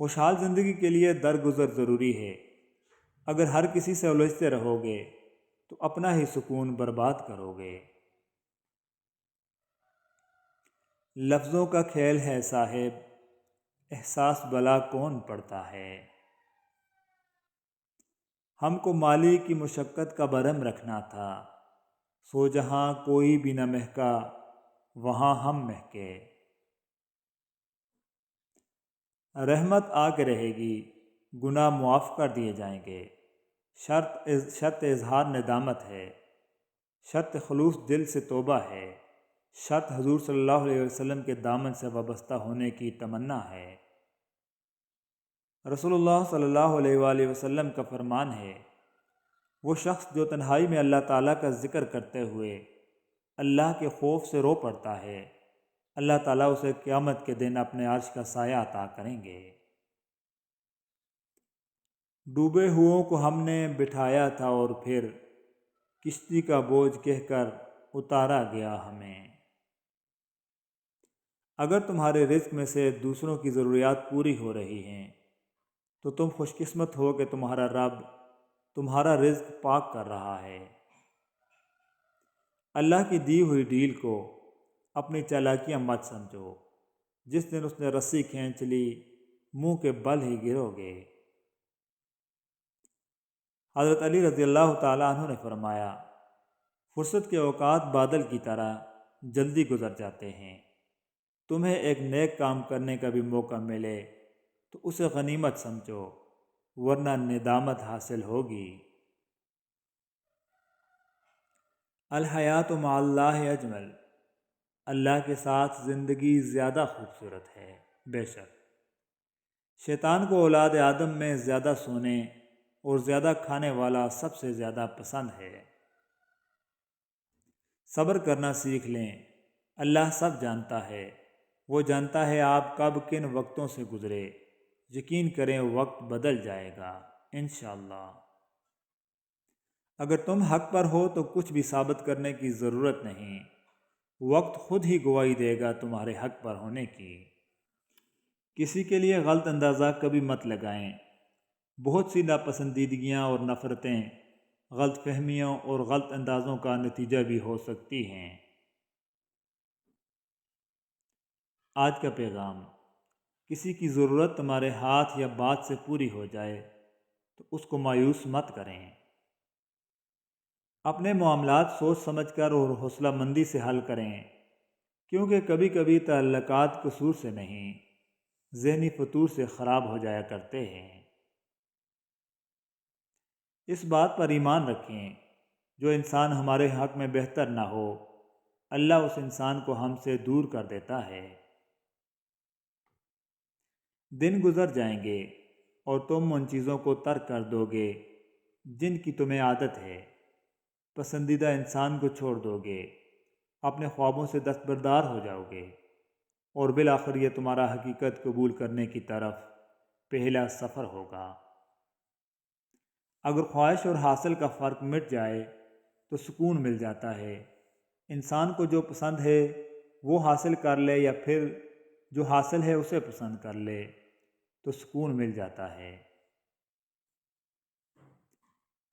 خوشحال زندگی کے لیے درگزر ضروری ہے۔ اگر ہر کسی سے الجھتے رہو گے تو اپنا ہی سکون برباد کرو گے۔ لفظوں کا کھیل ہے صاحب، احساس بلا کون پڑتا ہے۔ ہم کو مالی کی مشقت کا برہم رکھنا تھا، سو جہاں کوئی بھی نہ مہکا وہاں ہم مہکے۔ رحمت آ کے رہے گی، گناہ معاف کر دیے جائیں گے۔ شرط اظہار ندامت ہے، شرط خلوص دل سے توبہ ہے، شرط حضور صلی اللہ علیہ وسلم کے دامن سے وابستہ ہونے کی تمنا ہے۔ رسول اللہ صلی اللہ علیہ وآلہ وسلم کا فرمان ہے، وہ شخص جو تنہائی میں اللہ تعالیٰ کا ذکر کرتے ہوئے اللہ کے خوف سے رو پڑتا ہے، اللہ تعالیٰ اسے قیامت کے دن اپنے عرش کا سایہ عطا کریں گے۔ ڈوبے ہوئوں کو ہم نے بٹھایا تھا اور پھر کشتی کا بوجھ کہہ کر اتارا گیا ہمیں۔ اگر تمہارے رزق میں سے دوسروں کی ضروریات پوری ہو رہی ہیں تو تم خوش قسمت ہو کہ تمہارا رب تمہارا رزق پاک کر رہا ہے۔ اللہ کی دی ہوئی ڈیل کو اپنی چالاکیاں مت سمجھو، جس دن اس نے رسی کھینچ لی منہ کے بل ہی گرو گے۔ حضرت علی رضی اللہ تعالیٰ عنہ نے فرمایا، فرصت کے اوقات بادل کی طرح جلدی گزر جاتے ہیں۔ تمہیں ایک نیک کام کرنے کا بھی موقع ملے تو اسے غنیمت سمجھو، ورنہ ندامت حاصل ہوگی۔ الحیات مع اللہ اجمل، اللہ کے ساتھ زندگی زیادہ خوبصورت ہے۔ بے شک شیطان کو اولاد آدم میں زیادہ سونے اور زیادہ کھانے والا سب سے زیادہ پسند ہے۔ صبر کرنا سیکھ لیں، اللہ سب جانتا ہے، وہ جانتا ہے آپ کب کن وقتوں سے گزرے۔ یقین کریں وقت بدل جائے گا انشاءاللہ۔ اگر تم حق پر ہو تو کچھ بھی ثابت کرنے کی ضرورت نہیں، وقت خود ہی گواہی دے گا تمہارے حق پر ہونے کی۔ کسی کے لیے غلط اندازہ کبھی مت لگائیں، بہت سی ناپسندیدگیاں اور نفرتیں غلط فہمیوں اور غلط اندازوں کا نتیجہ بھی ہو سکتی ہیں۔ آج کا پیغام، کسی کی ضرورت تمہارے ہاتھ یا بات سے پوری ہو جائے تو اس کو مایوس مت کریں۔ اپنے معاملات سوچ سمجھ کر اور حوصلہ مندی سے حل کریں، کیونکہ کبھی کبھی تعلقات قصور سے نہیں، ذہنی فطور سے خراب ہو جایا کرتے ہیں۔ اس بات پر ایمان رکھیں، جو انسان ہمارے حق میں بہتر نہ ہو، اللہ اس انسان کو ہم سے دور کر دیتا ہے۔ دن گزر جائیں گے اور تم ان چیزوں کو ترک کر دو گے جن کی تمہیں عادت ہے، پسندیدہ انسان کو چھوڑ دو گے، اپنے خوابوں سے دستبردار ہو جاؤ گے، اور بالآخر یہ تمہارا حقیقت قبول کرنے کی طرف پہلا سفر ہوگا۔ اگر خواہش اور حاصل کا فرق مٹ جائے تو سکون مل جاتا ہے۔ انسان کو جو پسند ہے وہ حاصل کر لے یا پھر جو حاصل ہے اسے پسند کر لے تو سکون مل جاتا ہے۔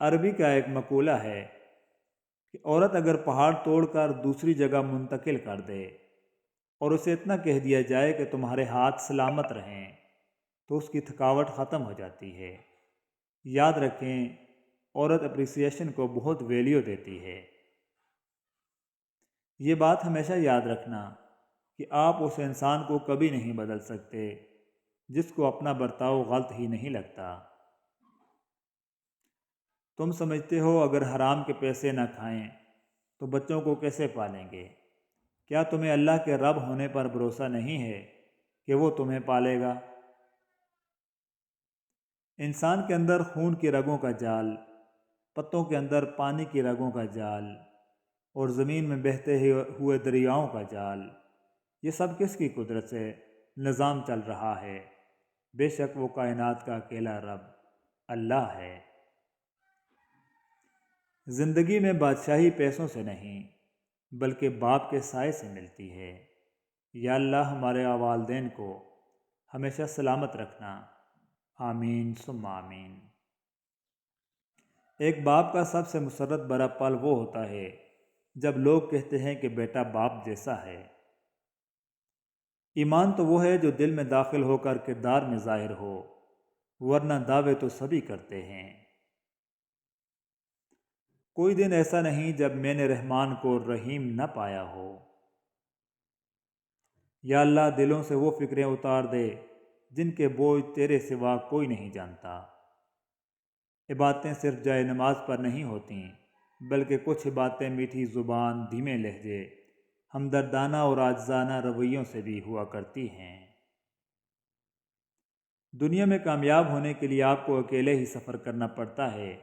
عربی کا ایک مقولہ ہے کہ عورت اگر پہاڑ توڑ کر دوسری جگہ منتقل کر دے اور اسے اتنا کہہ دیا جائے کہ تمہارے ہاتھ سلامت رہیں تو اس کی تھکاوٹ ختم ہو جاتی ہے۔ یاد رکھیں، عورت اپریسیشن کو بہت ویلیو دیتی ہے۔ یہ بات ہمیشہ یاد رکھنا کہ آپ اس انسان کو کبھی نہیں بدل سکتے جس کو اپنا برتاؤ غلط ہی نہیں لگتا۔ تم سمجھتے ہو اگر حرام کے پیسے نہ کھائیں تو بچوں کو کیسے پالیں گے؟ کیا تمہیں اللہ کے رب ہونے پر بھروسہ نہیں ہے کہ وہ تمہیں پالے گا؟ انسان کے اندر خون کی رگوں کا جال، پتوں کے اندر پانی کی رگوں کا جال اور زمین میں بہتے ہوئے دریاؤں کا جال، یہ سب کس کی قدرت سے نظام چل رہا ہے؟ بے شک وہ کائنات کا اکیلا رب اللہ ہے۔ زندگی میں بادشاہی پیسوں سے نہیں بلکہ باپ کے سائے سے ملتی ہے۔ یا اللہ ہمارے والدین کو ہمیشہ سلامت رکھنا، آمین ثم آمین۔ ایک باپ کا سب سے مسرت بھرا پل وہ ہوتا ہے جب لوگ کہتے ہیں کہ بیٹا باپ جیسا ہے۔ ایمان تو وہ ہے جو دل میں داخل ہو کر کردار میں ظاہر ہو، ورنہ دعوے تو سبھی کرتے ہیں۔ کوئی دن ایسا نہیں جب میں نے رحمان کو رحیم نہ پایا ہو۔ یا اللہ دلوں سے وہ فکریں اتار دے جن کے بوجھ تیرے سوا کوئی نہیں جانتا۔ عبادتیں صرف جائے نماز پر نہیں ہوتیں، بلکہ کچھ باتیں میٹھی زبان، دھیمے لہجے، ہمدردانہ اور عاجزانہ رویوں سے بھی ہوا کرتی ہیں۔ دنیا میں کامیاب ہونے کے لیے آپ کو اکیلے ہی سفر کرنا پڑتا ہے۔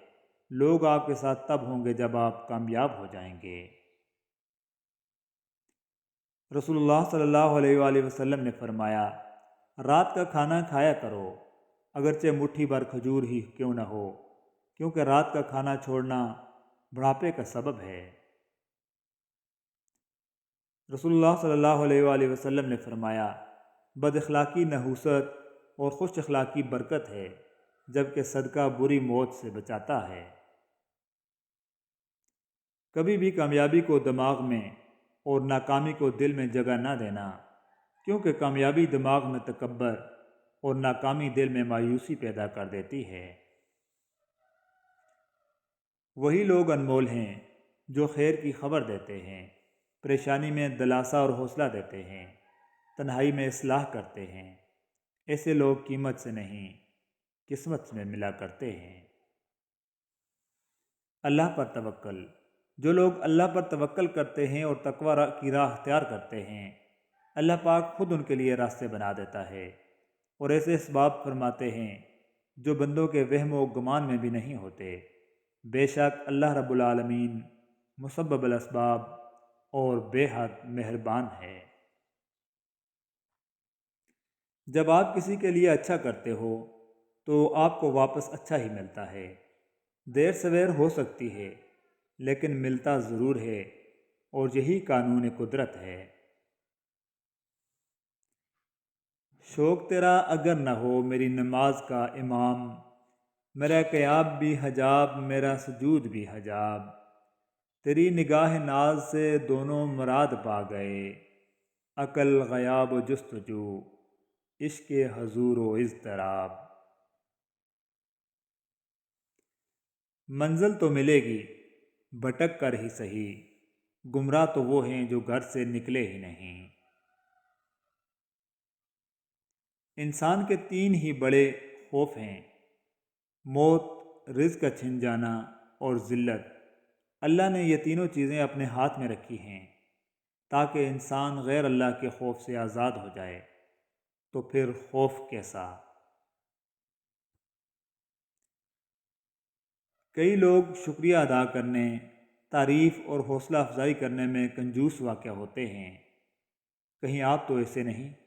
لوگ آپ کے ساتھ تب ہوں گے جب آپ کامیاب ہو جائیں گے۔ رسول اللہ صلی اللہ علیہ وآلہ وسلم نے فرمایا، رات کا کھانا کھایا کرو، اگرچہ مٹھی بھر کھجور ہی کیوں نہ ہو، کیونکہ رات کا کھانا چھوڑنا بڑھاپے کا سبب ہے۔ رسول اللہ صلی اللہ علیہ وآلہ وسلم نے فرمایا، بد اخلاقی نحوست اور خوش اخلاقی برکت ہے، جبکہ صدقہ بری موت سے بچاتا ہے۔ کبھی بھی کامیابی کو دماغ میں اور ناکامی کو دل میں جگہ نہ دینا، کیونکہ کامیابی دماغ میں تکبر اور ناکامی دل میں مایوسی پیدا کر دیتی ہے۔ وہی لوگ انمول ہیں جو خیر کی خبر دیتے ہیں، پریشانی میں دلاسا اور حوصلہ دیتے ہیں، تنہائی میں اصلاح کرتے ہیں۔ ایسے لوگ قیمت سے نہیں، قسمت میں ملا کرتے ہیں۔ اللہ پر توکل۔ جو لوگ اللہ پر توکل کرتے ہیں اور تقوی کی راہ اختیار کرتے ہیں، اللہ پاک خود ان کے لیے راستے بنا دیتا ہے اور ایسے اسباب فرماتے ہیں جو بندوں کے وہم و گمان میں بھی نہیں ہوتے۔ بے شک اللہ رب العالمین مسبب الاسباب اور بے حد مہربان ہے۔ جب آپ کسی کے لیے اچھا کرتے ہو تو آپ کو واپس اچھا ہی ملتا ہے۔ دیر سویر ہو سکتی ہے، لیکن ملتا ضرور ہے، اور یہی قانون قدرت ہے۔ شوق تیرا اگر نہ ہو میری نماز کا امام، میرا قیام بھی حجاب میرا سجود بھی حجاب، تیری نگاہ ناز سے دونوں مراد پا گئے، عقل غیاب و جستجو، عشق حضور و اضطراب۔ منزل تو ملے گی بھٹک کر ہی سہی، گمراہ تو وہ ہیں جو گھر سے نکلے ہی نہیں۔ انسان کے تین ہی بڑے خوف ہیں، موت، رزق کا چھن جانا اور ذلت۔ اللہ نے یہ تینوں چیزیں اپنے ہاتھ میں رکھی ہیں تاکہ انسان غیر اللہ کے خوف سے آزاد ہو جائے، تو پھر خوف کیسا؟ کئی لوگ شکریہ ادا کرنے، تعریف اور حوصلہ افزائی کرنے میں کنجوس واقع ہوتے ہیں، کہیں آپ تو ایسے نہیں؟